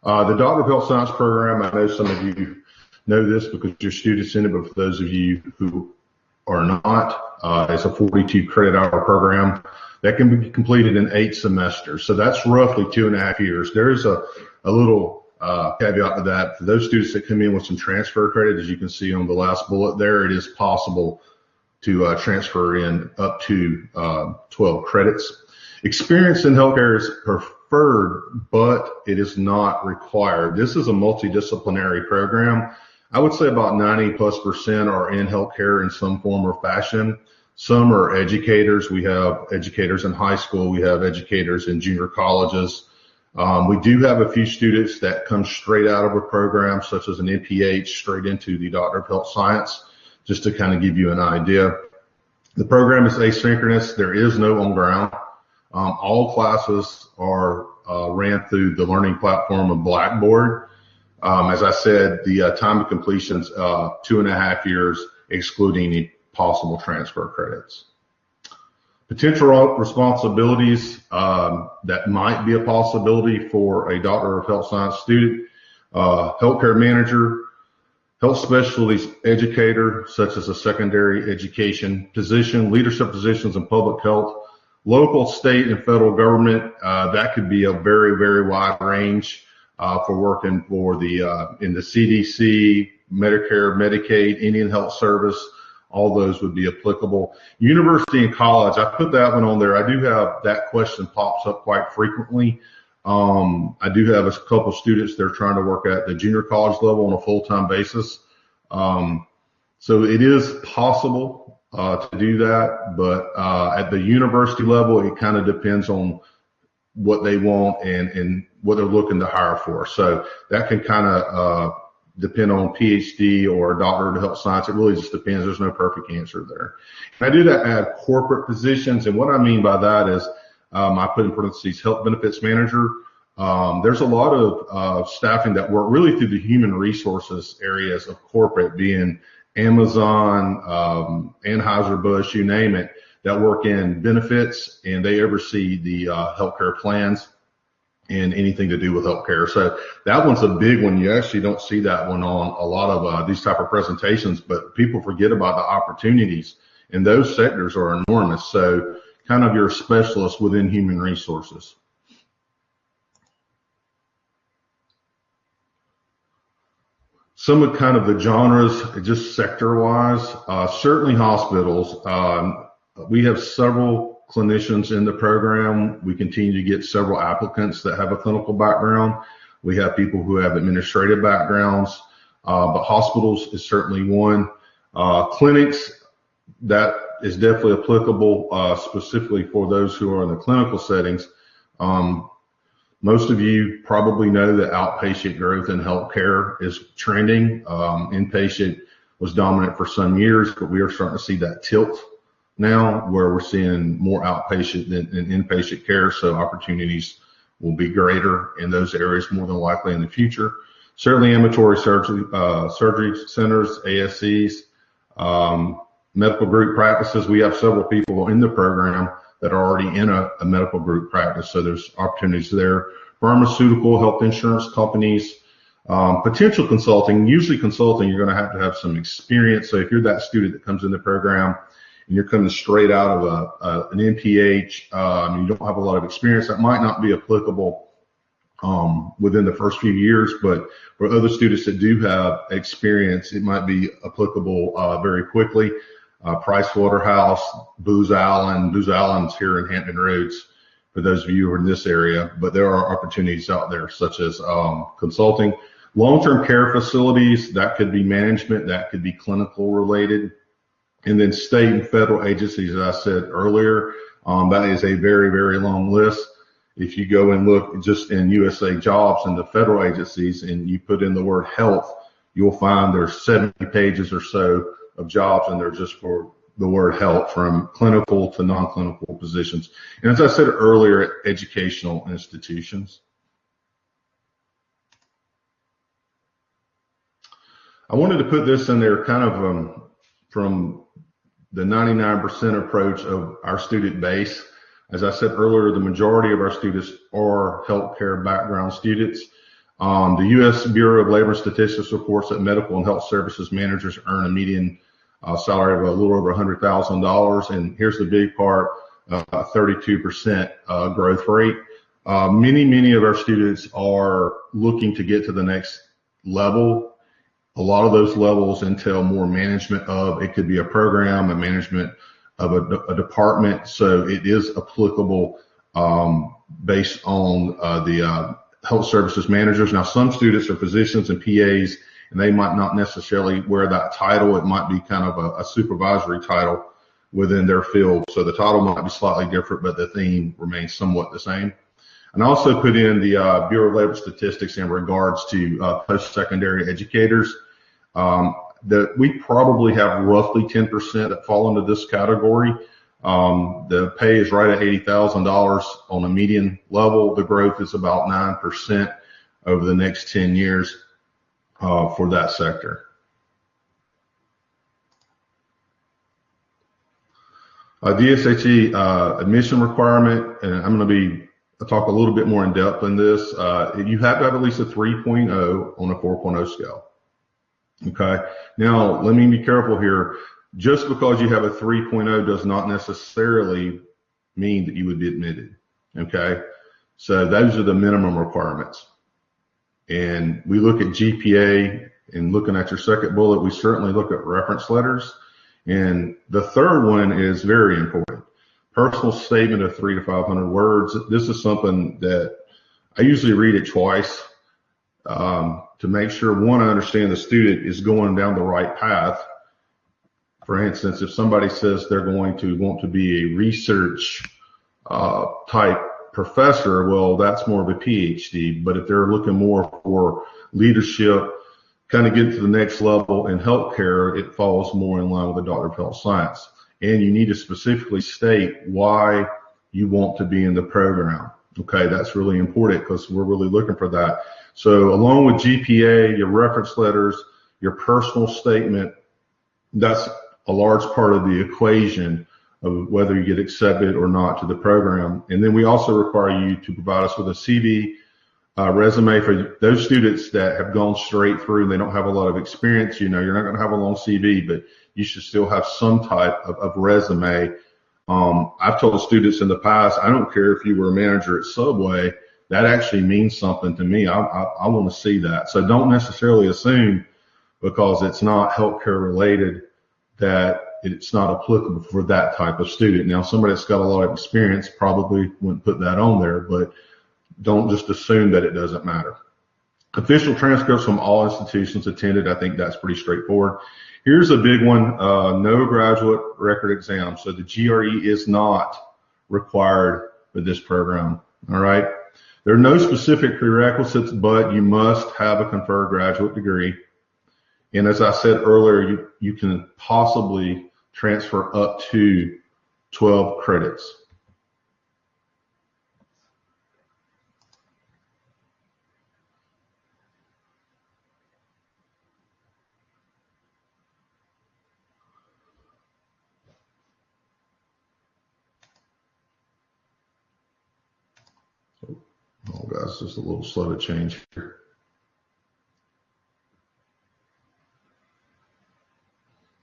The Doctor of Health Science program, I know some of you know this because you're students in it, but for those of you who are not, it's a 42 credit hour program that can be completed in 8 semesters. So that's roughly 2.5 years. There's a little caveat to that. For those students that come in with some transfer credit, as you can see on the last bullet there, it is possible to transfer in up to 12 credits. Experience in healthcare is preferred, but it is not required. This is a multidisciplinary program. I would say about 90+% are in healthcare in some form or fashion. Some are educators. We have educators in high school. We have educators in junior colleges. We do have a few students that come straight out of a program such as an NPH straight into the Doctor of Health Science, just to kind of give you an idea. The program is asynchronous. There is no on-ground. All classes are ran through the learning platform of Blackboard. As I said, the time of completion is 2.5 years, excluding any possible transfer credits. Potential responsibilities that might be a possibility for a Doctor of Health Science student: healthcare manager, health specialty educator, such as a secondary education position, leadership positions in public health, local, state, and federal government. That could be a very, very wide range for working for the in the CDC, Medicare, Medicaid, Indian Health Service. All those would be applicable. University and college, I put that one on there. I do have that question pops up quite frequently. I do have a couple of students that are trying to work at the junior college level on a full-time basis. So it is possible to do that, but at the university level, it kind of depends on what they want and what they're looking to hire for. So that can kind of depend on PhD or Doctor of Health Science. It really just depends. There's no perfect answer there. And I do that add corporate positions, and what I mean by that is I put in parentheses health benefits manager. There's a lot of staffing that work really through the human resources areas of corporate, being Amazon, Anheuser-Busch, you name it, that work in benefits, and they oversee the healthcare plans and anything to do with healthcare. So that one's a big one. You actually don't see that one on a lot of these type of presentations, but people forget about the opportunities, and those sectors are enormous. So kind of your specialist within human resources. Some of kind of the genres, just sector-wise, certainly hospitals. We have several clinicians in the program. We continue to get several applicants that have a clinical background. We have people who have administrative backgrounds, but hospitals is certainly one. Clinics, that is definitely applicable, specifically for those who are in the clinical settings. Most of you probably know that outpatient growth in healthcare is trending. Inpatient was dominant for some years, but we are starting to see that tilt now, where we're seeing more outpatient than inpatient care. So opportunities will be greater in those areas more than likely in the future. Certainly ambulatory surgery centers, ASCs, medical group practices. We have several people in the program that are already in a medical group practice, so there's opportunities there. Pharmaceutical, health insurance companies, potential consulting. Usually consulting, you're going to have some experience. So if you're that student that comes in the program and you're coming straight out of an NPH, you don't have a lot of experience, that might not be applicable within the first few years, but for other students that do have experience, it might be applicable very quickly. Price Waterhouse, Booz Allen's here in Hampton Roads, for those of you who are in this area, but there are opportunities out there such as consulting. Long-term care facilities, that could be management, that could be clinical related. And then state and federal agencies, as I said earlier, that is a very, very long list. If you go and look just in USA Jobs and the federal agencies and you put in the word health, you'll find there's 70 pages or so of jobs, and they're just for the word health, from clinical to non-clinical positions. And as I said earlier, educational institutions. I wanted to put this in there kind of from the 99% approach of our student base. As I said earlier, the majority of our students are healthcare background students. The U.S. Bureau of Labor and Statistics reports that medical and health services managers earn a median salary of a little over $100,000. And here's the big part, 32% growth rate. Many of our students are looking to get to the next level. A lot of those levels entail more management of, it could be a program, a management of a department. So it is applicable based on the health services managers. Now, some students are physicians and PAs, and they might not necessarily wear that title. It might be kind of a supervisory title within their field. So the title might be slightly different, but the theme remains somewhat the same. And I also put in the Bureau of Labor Statistics in regards to post-secondary educators. That we probably have roughly 10% that fall into this category. The pay is right at $80,000 on a median level. The growth is about 9% over the next 10 years for that sector. DHSc admission requirement, and I'm going to talk a little bit more in depth on this. You have to have at least a 3.0 on a 4.0 scale. Okay. Now, let me be careful here. Just because you have a 3.0 does not necessarily mean that you would be admitted. Okay. So those are the minimum requirements. And we look at GPA, and looking at your second bullet, we certainly look at reference letters. And the third one is very important. Personal statement of 300 to 500 words. This is something that I usually read it twice to make sure, one, I understand the student is going down the right path. For instance, if somebody says they're going to want to be a research type professor, well, that's more of a PhD. But if they're looking more for leadership, kind of get to the next level in healthcare, it falls more in line with the Doctor of Health Science. And you need to specifically state why you want to be in the program. Okay, that's really important because we're really looking for that. So along with GPA, your reference letters, your personal statement, that's a large part of the equation of whether you get accepted or not to the program. And then we also require you to provide us with a CV, resume for those students that have gone straight through and they don't have a lot of experience. You know, you're not going to have a long CV, but you should still have some type of resume. I've told students in the past, I don't care if you were a manager at Subway, that actually means something to me. I want to see that. So don't necessarily assume because it's not healthcare related that it's not applicable for that type of student. Now, somebody that's got a lot of experience probably wouldn't put that on there, but don't just assume that it doesn't matter. Official transcripts from all institutions attended. I think that's pretty straightforward. Here's a big one, no graduate record exam. So the GRE is not required for this program, all right? There are no specific prerequisites, but you must have a conferred graduate degree. And as I said earlier, you can possibly transfer up to 12 credits. Oh, guys, just a little slow to change here.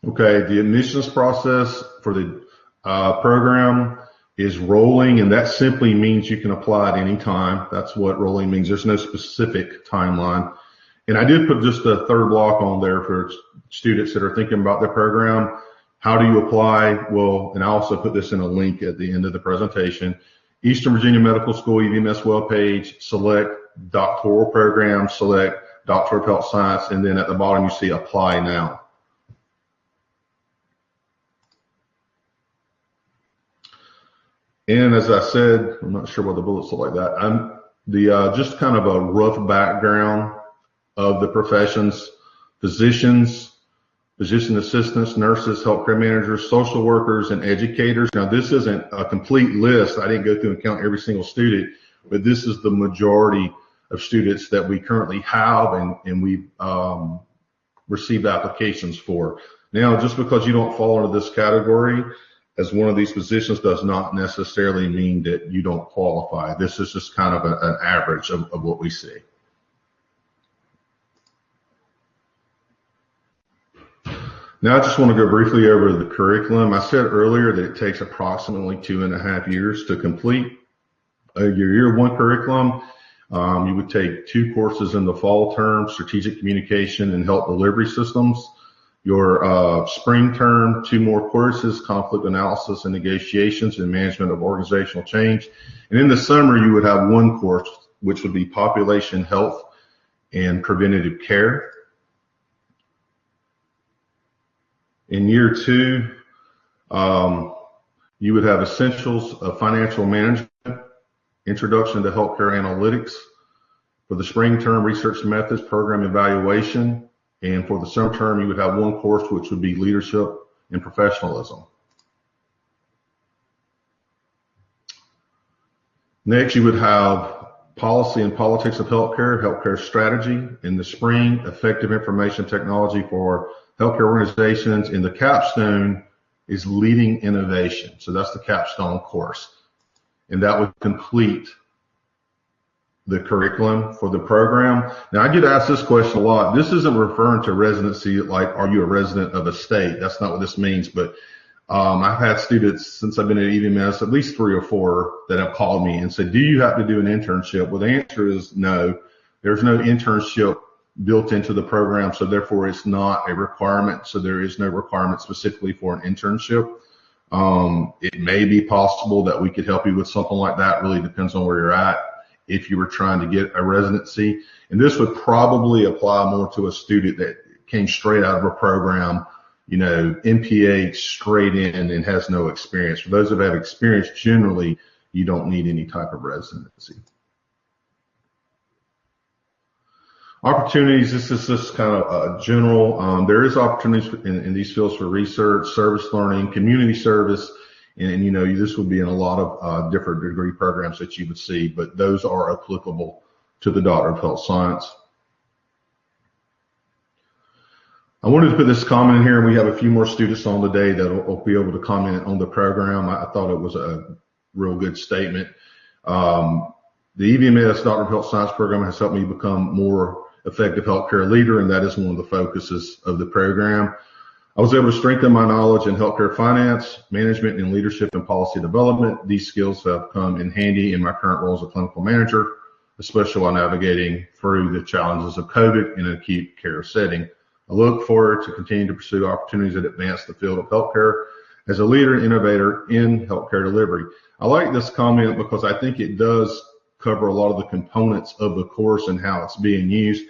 Okay, the admissions process for the program is rolling, and that simply means you can apply at any time. That's what rolling means. There's no specific timeline. And I did put just a third block on there for students that are thinking about their program. How do you apply? Well, and I also put this in a link at the end of the presentation. Eastern Virginia Medical School EVMS webpage, select doctoral program, select Doctor of Health Science, and then at the bottom you see apply now. And as I said, I'm not sure what the bullets look like that. Just kind of a rough background of the professions: physicians, physician assistants, nurses, healthcare managers, social workers, and educators. Now, this isn't a complete list. I didn't go through and count every single student, but this is the majority of students that we currently have and we've received applications for. Now, just because you don't fall into this category as one of these positions does not necessarily mean that you don't qualify. This is just kind of an average of what we see. Now I just want to go briefly over the curriculum. I said earlier that it takes approximately 2.5 years to complete your year one curriculum. You would take 2 courses in the fall term, strategic communication and health delivery systems. Your spring term, 2 more courses, conflict analysis and negotiations and management of organizational change. And in the summer, you would have 1 course, which would be population health and preventative care. In year 2, you would have essentials of financial management, introduction to healthcare analytics. For the spring term, research methods, program evaluation. And for the summer term, you would have 1 course, which would be leadership and professionalism. Next, you would have policy and politics of healthcare, healthcare strategy. In the spring, effective information technology for healthcare organizations. In the capstone is leading innovation. So that's the capstone course. And that would complete the curriculum for the program. Now, I get asked this question a lot. This isn't referring to residency like, are you a resident of a state? That's not what this means. But I've had students since I've been at EVMS, at least 3 or 4, that have called me and said, do you have to do an internship? Well, the answer is no. There's no internship built into the program, so therefore it's not a requirement. So there is no requirement specifically for an internship. It may be possible that we could help you with something like that. Really depends on where you're at. If you were trying to get a residency, and this would probably apply more to a student that came straight out of a program, you know, MPH straight in and has no experience. For those that have experience, generally you don't need any type of residency. Opportunities, this is just kind of general. There is opportunities in these fields for research, service learning, community service, and you know, this would be in a lot of different degree programs that you would see, but those are applicable to the Doctor of Health Science. I wanted to put this comment in here, and we have a few more students on today that will be able to comment on the program. I thought it was a real good statement. The EVMS Doctor of Health Science program has helped me become more effective healthcare leader, and that is one of the focuses of the program. I was able to strengthen my knowledge in healthcare finance, management, and leadership and policy development. These skills have come in handy in my current role as a clinical manager, especially while navigating through the challenges of COVID in an acute care setting. I look forward to continuing to pursue opportunities that advance the field of healthcare as a leader and innovator in healthcare delivery. I like this comment because I think it does cover a lot of the components of the course and how it's being used.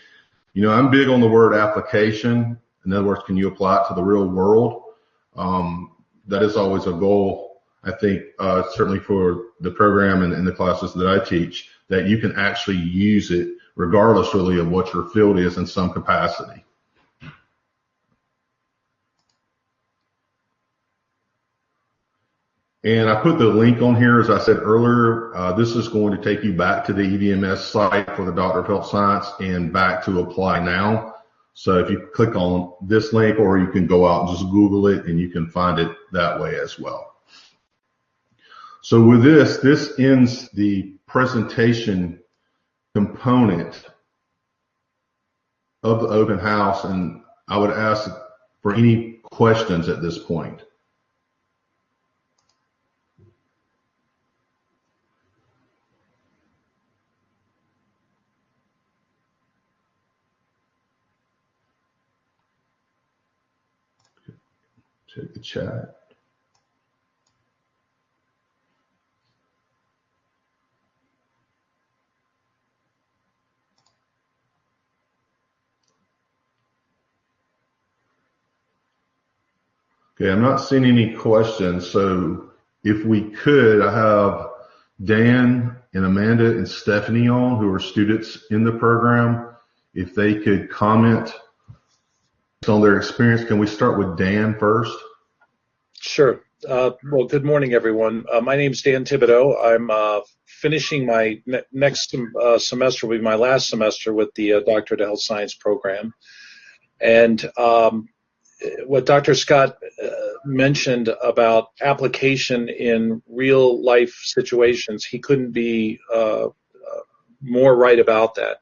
You know, I'm big on the word application. In other words, can you apply it to the real world? That is always a goal, I think, certainly for the program and the classes that I teach, that you can actually use it regardless really of what your field is in some capacity. And I put the link on here, as I said earlier. This is going to take you back to the EVMS site for the Doctor of Health Science and back to apply now. So if you click on this link, or you can go out and just Google it and you can find it that way as well. So with this ends the presentation component of the open house, and I would ask for any questions at this point. Check the chat. Okay, I'm not seeing any questions, so if we could, I have Dan and Amanda and Stephanie on, who are students in the program. If they could comment on their experience. Can we start with Dan first? Sure. Well, good morning, everyone. My name is Dan Thibodeau. I'm finishing my next semester, will be my last semester with the Doctor of Health Science program. And what Dr. Scott mentioned about application in real life situations, he couldn't be more right about that.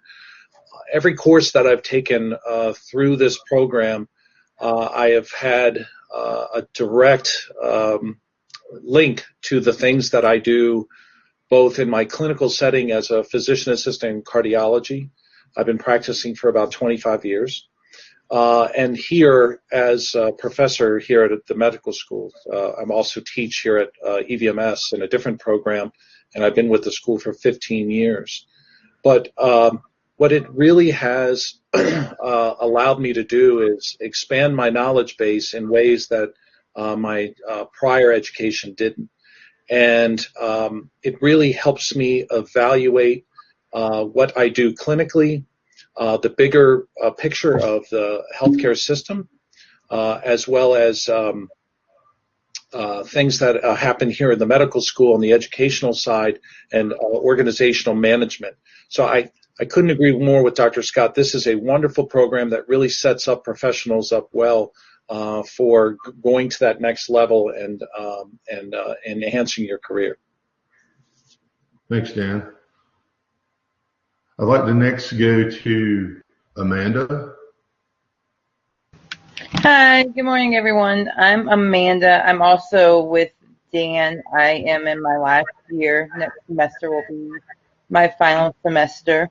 Every course that I've taken through this program I have had a direct link to the things that I do both in my clinical setting as a physician assistant in cardiology. I've been practicing for about 25 years. And here as a professor here at the medical school. I'm also teach here at EVMS in a different program, and I've been with the school for 15 years. But what it really has allowed me to do is expand my knowledge base in ways that my prior education didn't. And it really helps me evaluate what I do clinically, the bigger picture of the healthcare system, as well as things that happen here in the medical school on the educational side and organizational management. So I couldn't agree more with Dr. Scott. This is a wonderful program that really sets up professionals up well for going to that next level and enhancing your career. Thanks, Dan. I'd like to next go to Amanda. Hi, good morning, everyone. I'm Amanda. I'm also with Dan. I am in my last year. Next semester will be my final semester.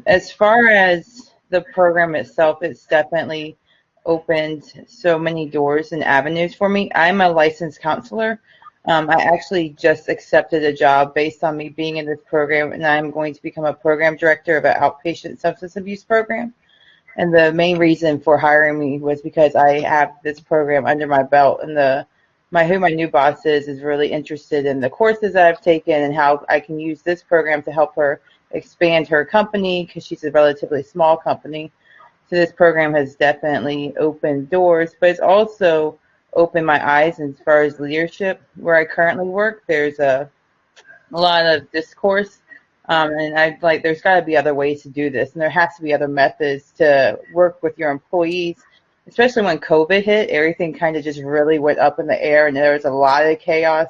As far as the program itself, it's definitely opened so many doors and avenues for me. I'm a licensed counselor. I actually just accepted a job based on me being in this program, and I'm going to become a program director of an outpatient substance abuse program. And the main reason for hiring me was because I have this program under my belt, and who my new boss is really interested in the courses that I've taken and how I can use this program to help her expand her company because she's a relatively small company. So this program has definitely opened doors, but it's also opened my eyes as far as leadership. Where I currently work, there's a lot of discourse, and there's got to be other ways to do this, and there has to be other methods to work with your employees, especially when COVID hit. Everything kind of just really went up in the air, and there was a lot of chaos.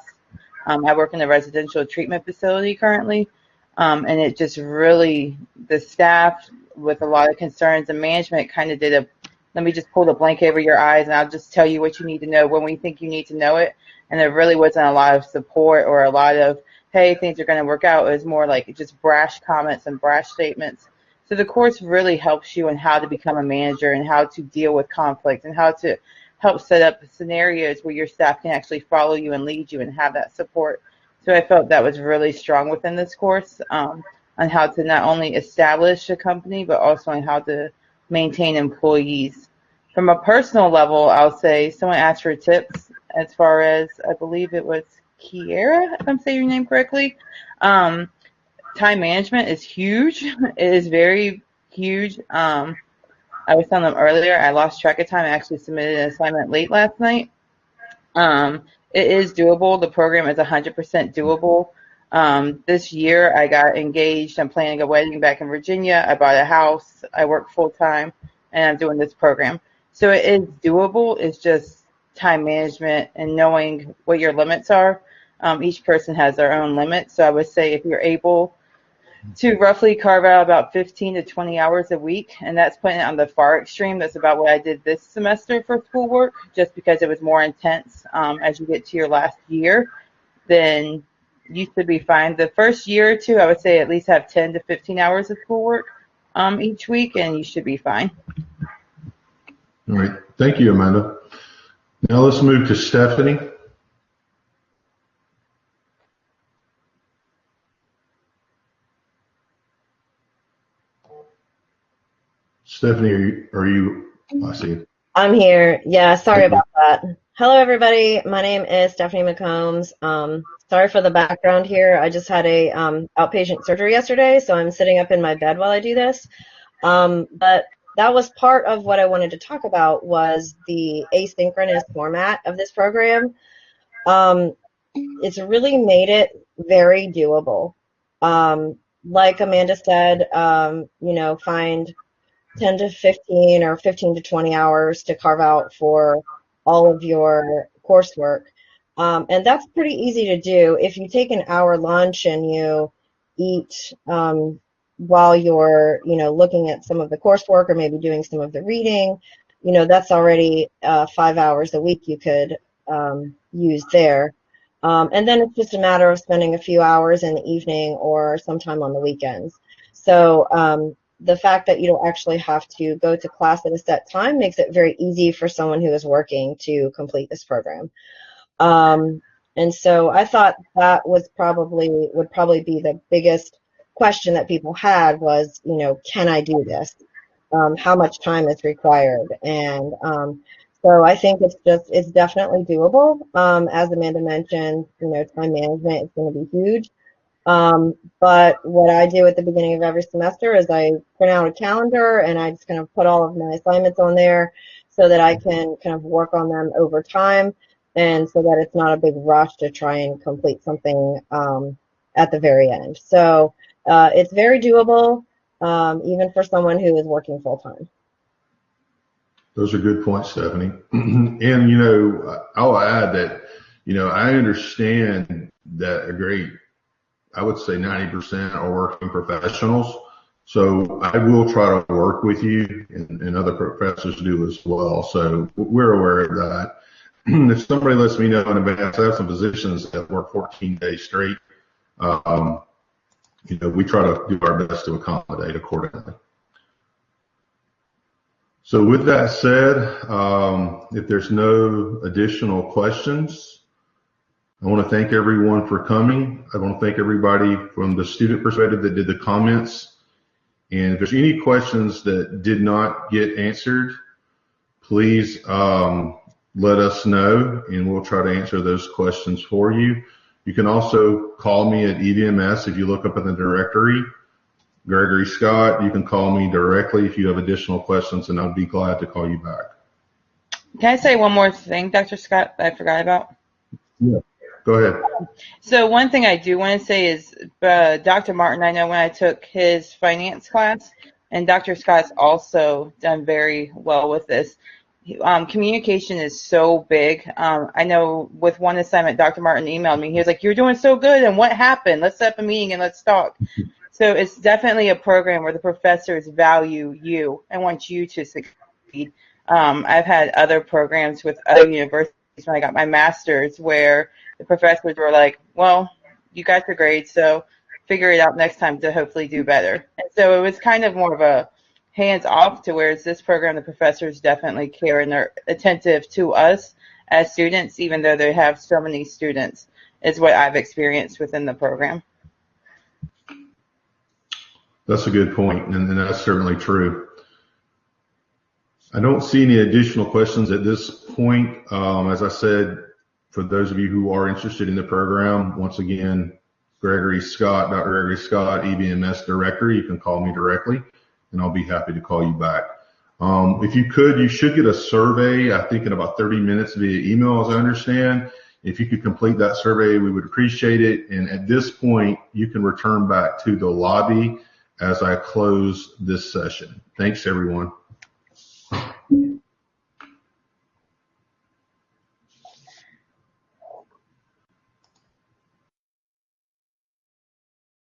I work in a residential treatment facility currently, and it just really, the staff with a lot of concerns and management kind of did let me just pull the blanket over your eyes and I'll just tell you what you need to know when we think you need to know it. And there really wasn't a lot of support or a lot of, hey, things are going to work out. It was more like just brash comments and brash statements. So the course really helps you in how to become a manager and how to deal with conflict and how to help set up scenarios where your staff can actually follow you and lead you and have that support. So I felt that was really strong within this course on how to not only establish a company, but also on how to maintain employees. From a personal level, I'll say someone asked for tips as far as, I believe it was Kiera, if I'm saying your name correctly. Time management is huge. It is very huge. I was telling them earlier, I lost track of time. I actually submitted an assignment late last night. It is doable. The program is 100% doable. This year I got engaged. I'm planning a wedding back in Virginia. I bought a house. I work full time, and I'm doing this program. So it is doable. It's just time management and knowing what your limits are. Each person has their own limits. So I would say if you're able to roughly carve out about 15 to 20 hours a week, and that's putting it on the far extreme. That's about what I did this semester for schoolwork, just because it was more intense as you get to your last year, then you should be fine. The first year or two, I would say at least have 10 to 15 hours of schoolwork each week, and you should be fine. All right. Thank you, Amanda. Now let's move to Stephanie. Stephanie, are you I see. I'm here. Yeah, sorry about that. Hello, everybody. My name is Stephanie McCombs. Sorry for the background here. I just had a outpatient surgery yesterday, so I'm sitting up in my bed while I do this. But that was part of what I wanted to talk about was the asynchronous format of this program. It's really made it very doable. Like Amanda said, find 10 to 15 or 15 to 20 hours to carve out for all of your coursework. And that's pretty easy to do. If you take an hour lunch and you eat while you're, looking at some of the coursework or maybe doing some of the reading, that's already 5 hours a week you could use there. And then it's just a matter of spending a few hours in the evening or sometime on the weekends. So the fact that you don't actually have to go to class at a set time makes it very easy for someone who is working to complete this program. And so I thought that would probably be the biggest question that people had was, can I do this? How much time is required? And so I think it's definitely doable. As Amanda mentioned, time management is going to be huge. But what I do at the beginning of every semester is I print out a calendar and I just kind of put all of my assignments on there so that I can kind of work on them over time and so that it's not a big rush to try and complete something at the very end. So it's very doable, even for someone who is working full time. Those are good points, Stephanie. And, I'll add that, I understand that I would say 90% are working professionals. So I will try to work with you, and other professors do as well. So we're aware of that. If somebody lets me know in advance, I have some physicians that work 14 days straight. We try to do our best to accommodate accordingly. So with that said, if there's no additional questions, I want to thank everyone for coming. I want to thank everybody from the student perspective that did the comments. And if there's any questions that did not get answered, please let us know, and we'll try to answer those questions for you. You can also call me at EVMS if you look up in the directory, Gregory Scott. You can call me directly if you have additional questions, and I'll be glad to call you back. Can I say one more thing, Dr. Scott, that I forgot about? Yeah, go ahead. So one thing I do want to say is Dr. Martin, I know when I took his finance class, and Dr. Scott's also done very well with this. Communication is so big. I know with one assignment, Dr. Martin emailed me. He was like, "You're doing so good, and what happened? Let's set up a meeting and let's talk." So it's definitely a program where the professors value you and want you to succeed. I've had other programs with other universities when I got my master's where the professors were like, "Well, you got your grades, so figure it out next time to hopefully do better." And so it was kind of more of a hands off to whereas this program, the professors definitely care and they're attentive to us as students, even though they have so many students, is what I've experienced within the program. That's a good point, and that's certainly true. I don't see any additional questions at this point. As I said, for those of you who are interested in the program, once again, Gregory Scott, Dr. Gregory Scott, EBMS Director, you can call me directly, and I'll be happy to call you back. If you should get a survey, I think in about 30 minutes via email, as I understand. If you could complete that survey, we would appreciate it. And at this point, you can return back to the lobby as I close this session. Thanks, everyone.